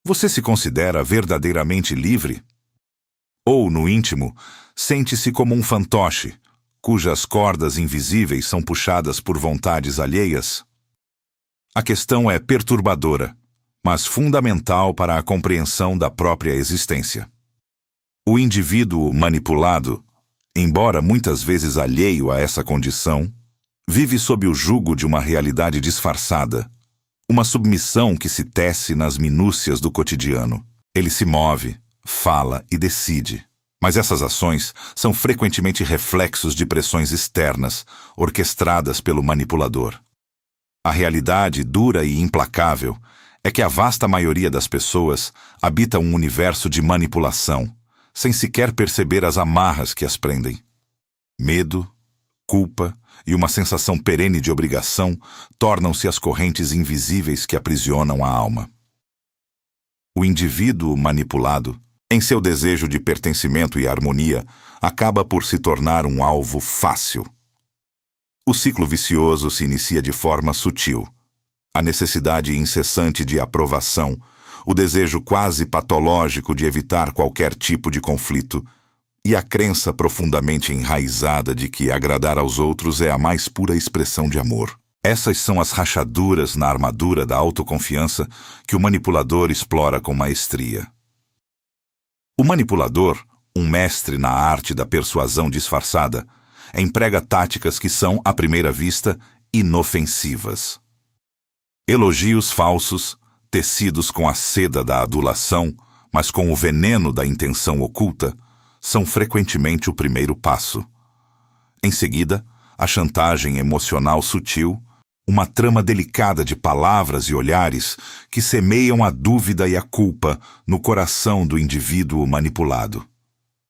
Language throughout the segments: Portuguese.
Você se considera verdadeiramente livre? Ou, no íntimo, sente-se como um fantoche, cujas cordas invisíveis são puxadas por vontades alheias? A questão é perturbadora, mas fundamental para a compreensão da própria existência. O indivíduo manipulado, embora muitas vezes alheio a essa condição, vive sob o jugo de uma realidade disfarçada, uma submissão que se tece nas minúcias do cotidiano. Ele se move, fala e decide, mas essas ações são frequentemente reflexos de pressões externas, orquestradas pelo manipulador. A realidade dura e implacável é que a vasta maioria das pessoas habita um universo de manipulação, sem sequer perceber as amarras que as prendem. Medo, culpa e uma sensação perene de obrigação tornam-se as correntes invisíveis que aprisionam a alma. O indivíduo manipulado, em seu desejo de pertencimento e harmonia, acaba por se tornar um alvo fácil. O ciclo vicioso se inicia de forma sutil. A necessidade incessante de aprovação, o desejo quase patológico de evitar qualquer tipo de conflito e a crença profundamente enraizada de que agradar aos outros é a mais pura expressão de amor. Essas são as rachaduras na armadura da autoconfiança que o manipulador explora com maestria. O manipulador, um mestre na arte da persuasão disfarçada, emprega táticas que são, à primeira vista, inofensivas. Elogios falsos, tecidos com a seda da adulação, mas com o veneno da intenção oculta, são frequentemente o primeiro passo. Em seguida, a chantagem emocional sutil, uma trama delicada de palavras e olhares que semeiam a dúvida e a culpa no coração do indivíduo manipulado.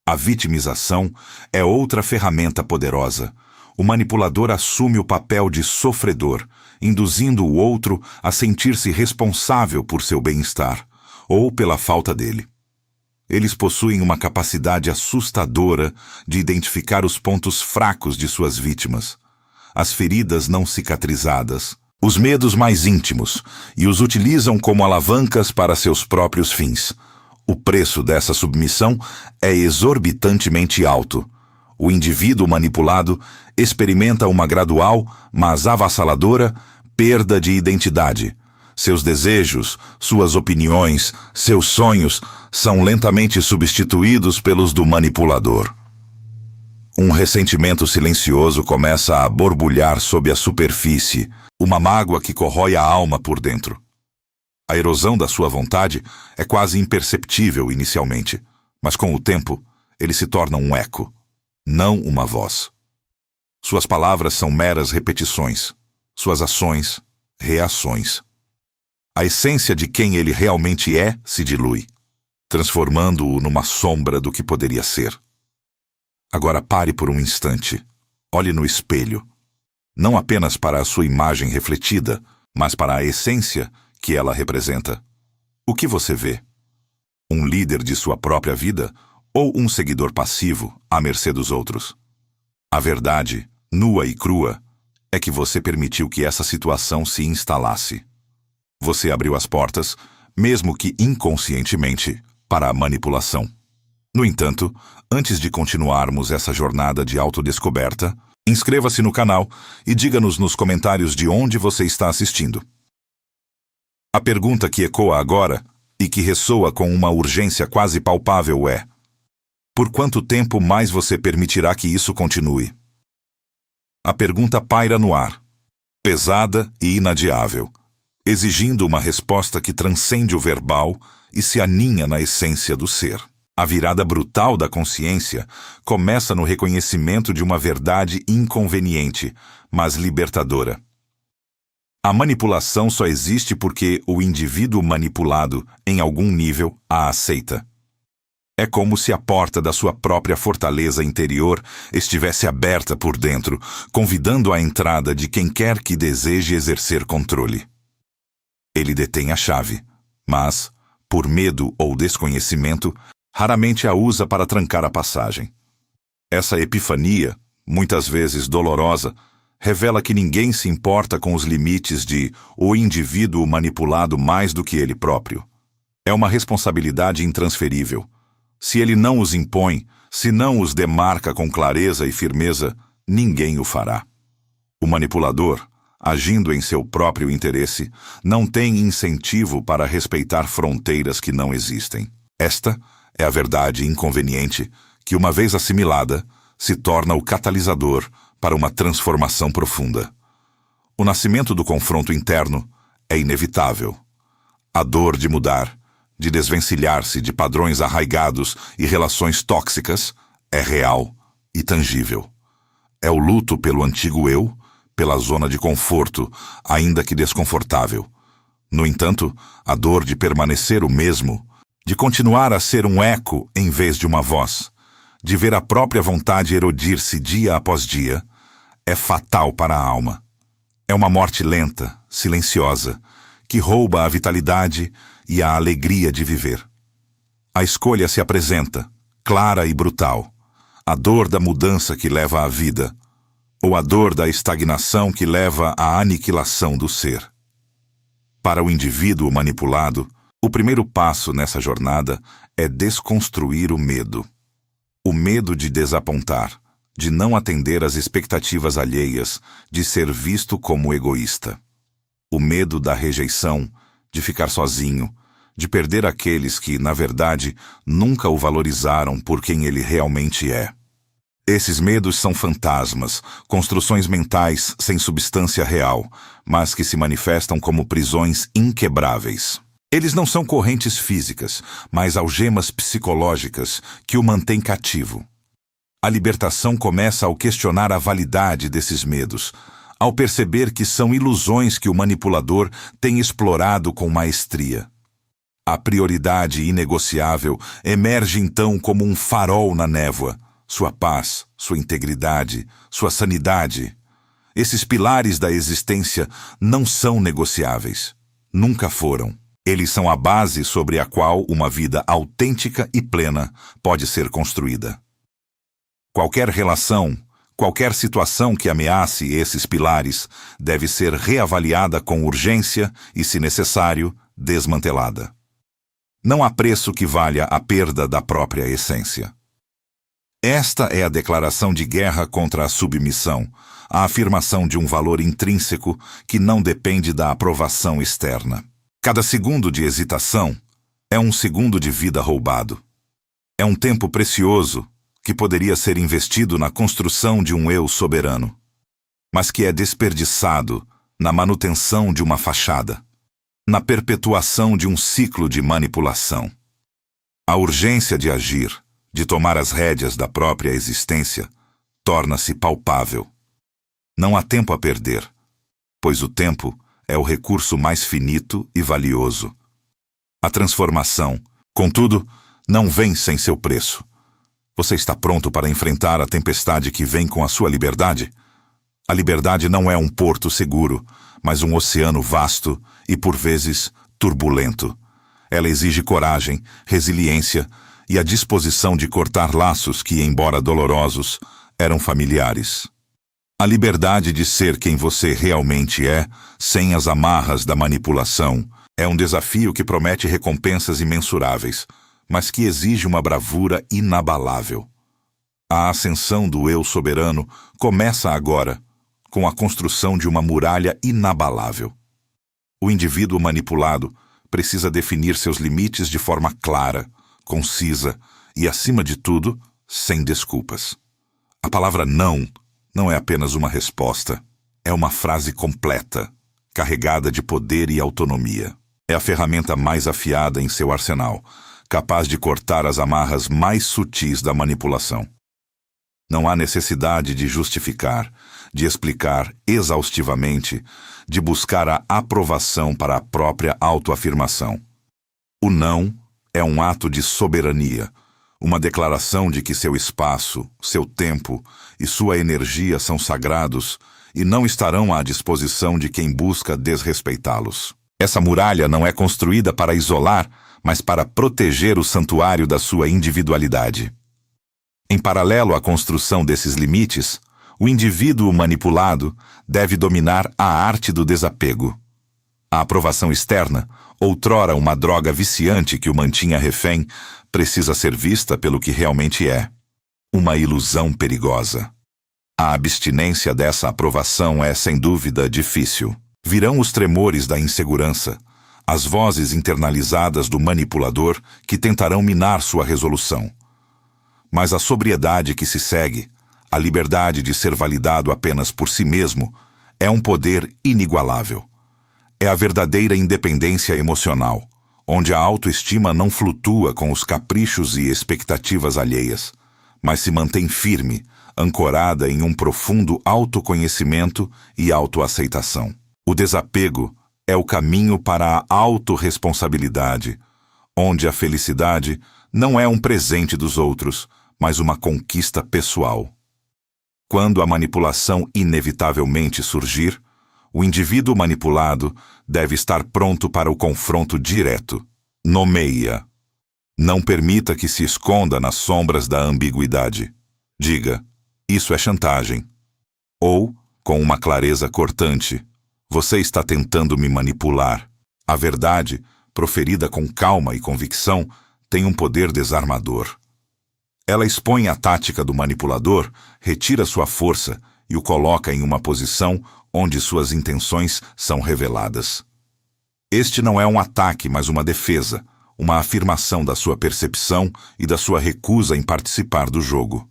A vitimização é outra ferramenta poderosa. O manipulador assume o papel de sofredor, induzindo o outro a sentir-se responsável por seu bem-estar, ou pela falta dele. Eles possuem uma capacidade assustadora de identificar os pontos fracos de suas vítimas, as feridas não cicatrizadas, os medos mais íntimos, e os utilizam como alavancas para seus próprios fins. O preço dessa submissão é exorbitantemente alto. O indivíduo manipulado experimenta uma gradual, mas avassaladora, perda de identidade. Seus desejos, suas opiniões, seus sonhos são lentamente substituídos pelos do manipulador. Um ressentimento silencioso começa a borbulhar sob a superfície, uma mágoa que corrói a alma por dentro. A erosão da sua vontade é quase imperceptível inicialmente, mas com o tempo ele se torna um eco, não uma voz. Suas palavras são meras repetições, suas ações, reações. A essência de quem ele realmente é se dilui, transformando-o numa sombra do que poderia ser. Agora pare por um instante, olhe no espelho, não apenas para a sua imagem refletida, mas para a essência que ela representa. O que você vê? Um líder de sua própria vida ou um seguidor passivo à mercê dos outros? A verdade, nua e crua, é que você permitiu que essa situação se instalasse. Você abriu as portas, mesmo que inconscientemente, para a manipulação. No entanto, antes de continuarmos essa jornada de autodescoberta, inscreva-se no canal e diga-nos nos comentários de onde você está assistindo. A pergunta que ecoa agora, e que ressoa com uma urgência quase palpável é: por quanto tempo mais você permitirá que isso continue? A pergunta paira no ar, pesada e inadiável, exigindo uma resposta que transcende o verbal e se aninha na essência do ser. A virada brutal da consciência começa no reconhecimento de uma verdade inconveniente, mas libertadora. A manipulação só existe porque o indivíduo manipulado, em algum nível, a aceita. É como se a porta da sua própria fortaleza interior estivesse aberta por dentro, convidando a entrada de quem quer que deseje exercer controle. Ele detém a chave, mas, por medo ou desconhecimento, raramente a usa para trancar a passagem. Essa epifania, muitas vezes dolorosa, revela que ninguém se importa com os limites de o indivíduo manipulado mais do que ele próprio. É uma responsabilidade intransferível. Se ele não os impõe, se não os demarca com clareza e firmeza, ninguém o fará. O manipulador, agindo em seu próprio interesse, não tem incentivo para respeitar fronteiras que não existem. Esta é a verdade inconveniente que, uma vez assimilada, se torna o catalisador para uma transformação profunda. O nascimento do confronto interno é inevitável. A dor de mudar, de desvencilhar-se de padrões arraigados e relações tóxicas, é real e tangível. É o luto pelo antigo eu, pela zona de conforto, ainda que desconfortável. No entanto, a dor de permanecer o mesmo, de continuar a ser um eco em vez de uma voz, de ver a própria vontade erodir-se dia após dia, é fatal para a alma. É uma morte lenta, silenciosa, que rouba a vitalidade e a alegria de viver. A escolha se apresenta, clara e brutal. A dor da mudança que leva à vida, ou a dor da estagnação que leva à aniquilação do ser. Para o indivíduo manipulado, o primeiro passo nessa jornada é desconstruir o medo. O medo de desapontar, de não atender às expectativas alheias, de ser visto como egoísta. O medo da rejeição, de ficar sozinho, de perder aqueles que, na verdade, nunca o valorizaram por quem ele realmente é. Esses medos são fantasmas, construções mentais sem substância real, mas que se manifestam como prisões inquebráveis. Eles não são correntes físicas, mas algemas psicológicas que o mantêm cativo. A libertação começa ao questionar a validade desses medos, ao perceber que são ilusões que o manipulador tem explorado com maestria. A prioridade inegociável emerge então como um farol na névoa. Sua paz, sua integridade, sua sanidade. Esses pilares da existência não são negociáveis. Nunca foram. Eles são a base sobre a qual uma vida autêntica e plena pode ser construída. Qualquer relação, qualquer situação que ameace esses pilares deve ser reavaliada com urgência e, se necessário, desmantelada. Não há preço que valha a perda da própria essência. Esta é a declaração de guerra contra a submissão, a afirmação de um valor intrínseco que não depende da aprovação externa. Cada segundo de hesitação é um segundo de vida roubado. É um tempo precioso que poderia ser investido na construção de um eu soberano, mas que é desperdiçado na manutenção de uma fachada, na perpetuação de um ciclo de manipulação. A urgência de agir, de tomar as rédeas da própria existência, torna-se palpável. Não há tempo a perder, pois o tempo é o recurso mais finito e valioso. A transformação, contudo, não vem sem seu preço. Você está pronto para enfrentar a tempestade que vem com a sua liberdade? A liberdade não é um porto seguro, mas um oceano vasto e, por vezes, turbulento. Ela exige coragem, resiliência e a disposição de cortar laços que, embora dolorosos, eram familiares. A liberdade de ser quem você realmente é, sem as amarras da manipulação, é um desafio que promete recompensas imensuráveis, mas que exige uma bravura inabalável. A ascensão do eu soberano começa agora, com a construção de uma muralha inabalável. O indivíduo manipulado precisa definir seus limites de forma clara, concisa e, acima de tudo, sem desculpas. A palavra não é apenas uma resposta, é uma frase completa, carregada de poder e autonomia. É a ferramenta mais afiada em seu arsenal, capaz de cortar as amarras mais sutis da manipulação. Não há necessidade de justificar, de explicar exaustivamente, de buscar a aprovação para a própria autoafirmação. O não é um ato de soberania, uma declaração de que seu espaço, seu tempo e sua energia são sagrados e não estarão à disposição de quem busca desrespeitá-los. Essa muralha não é construída para isolar, mas para proteger o santuário da sua individualidade. Em paralelo à construção desses limites, o indivíduo manipulado deve dominar a arte do desapego. A aprovação externa outrora uma droga viciante que o mantinha refém, precisa ser vista pelo que realmente é: uma ilusão perigosa. A abstinência dessa aprovação é, sem dúvida, difícil. Virão os tremores da insegurança, as vozes internalizadas do manipulador que tentarão minar sua resolução. Mas a sobriedade que se segue, a liberdade de ser validado apenas por si mesmo, é um poder inigualável. É a verdadeira independência emocional, onde a autoestima não flutua com os caprichos e expectativas alheias, mas se mantém firme, ancorada em um profundo autoconhecimento e autoaceitação. O desapego é o caminho para a autorresponsabilidade, onde a felicidade não é um presente dos outros, mas uma conquista pessoal. Quando a manipulação inevitavelmente surgir, o indivíduo manipulado deve estar pronto para o confronto direto. Nomeie-a. Não permita que se esconda nas sombras da ambiguidade. Diga: isso é chantagem. Ou, com uma clareza cortante: você está tentando me manipular. A verdade, proferida com calma e convicção, tem um poder desarmador. Ela expõe a tática do manipulador, retira sua força e o coloca em uma posição onde suas intenções são reveladas. Este não é um ataque, mas uma defesa, uma afirmação da sua percepção e da sua recusa em participar do jogo.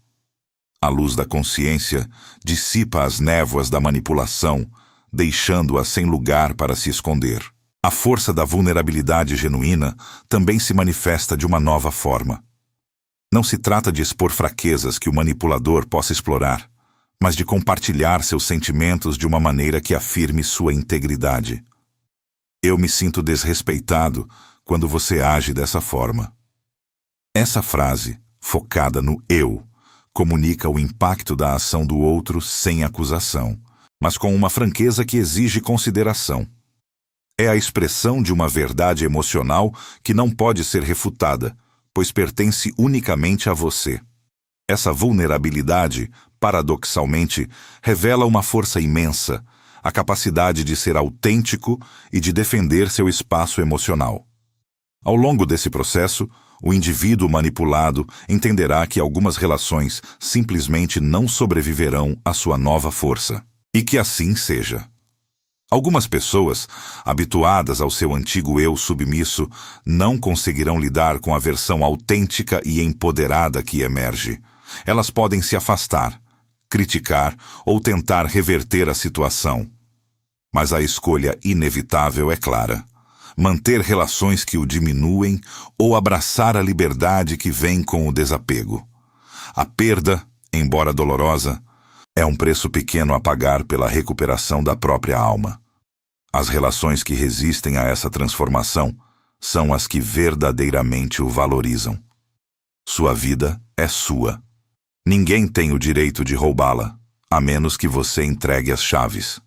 A luz da consciência dissipa as névoas da manipulação, deixando-a sem lugar para se esconder. A força da vulnerabilidade genuína também se manifesta de uma nova forma. Não se trata de expor fraquezas que o manipulador possa explorar, mas de compartilhar seus sentimentos de uma maneira que afirme sua integridade. Eu me sinto desrespeitado quando você age dessa forma. Essa frase, focada no eu, comunica o impacto da ação do outro sem acusação, mas com uma franqueza que exige consideração. É a expressão de uma verdade emocional que não pode ser refutada, pois pertence unicamente a você. Essa vulnerabilidade, paradoxalmente, revela uma força imensa, a capacidade de ser autêntico e de defender seu espaço emocional. Ao longo desse processo, o indivíduo manipulado entenderá que algumas relações simplesmente não sobreviverão à sua nova força. E que assim seja. Algumas pessoas, habituadas ao seu antigo eu submisso, não conseguirão lidar com a versão autêntica e empoderada que emerge. Elas podem se afastar, criticar ou tentar reverter a situação. Mas a escolha inevitável é clara: manter relações que o diminuem ou abraçar a liberdade que vem com o desapego. A perda, embora dolorosa, é um preço pequeno a pagar pela recuperação da própria alma. As relações que resistem a essa transformação são as que verdadeiramente o valorizam. Sua vida é sua. Ninguém tem o direito de roubá-la, a menos que você entregue as chaves.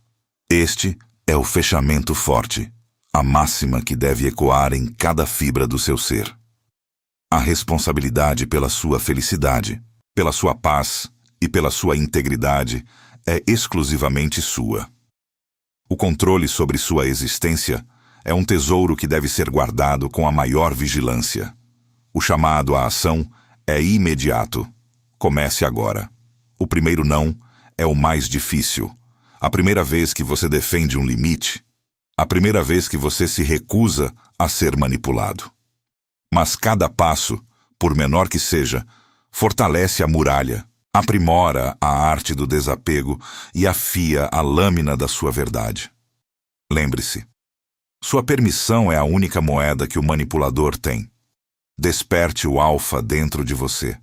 Este é o fechamento forte, a máxima que deve ecoar em cada fibra do seu ser. A responsabilidade pela sua felicidade, pela sua paz e pela sua integridade é exclusivamente sua. O controle sobre sua existência é um tesouro que deve ser guardado com a maior vigilância. O chamado à ação é imediato. Comece agora. O primeiro não é o mais difícil. A primeira vez que você defende um limite, a primeira vez que você se recusa a ser manipulado. Mas cada passo, por menor que seja, fortalece a muralha, aprimora a arte do desapego e afia a lâmina da sua verdade. Lembre-se, sua permissão é a única moeda que o manipulador tem. Desperte o alfa dentro de você.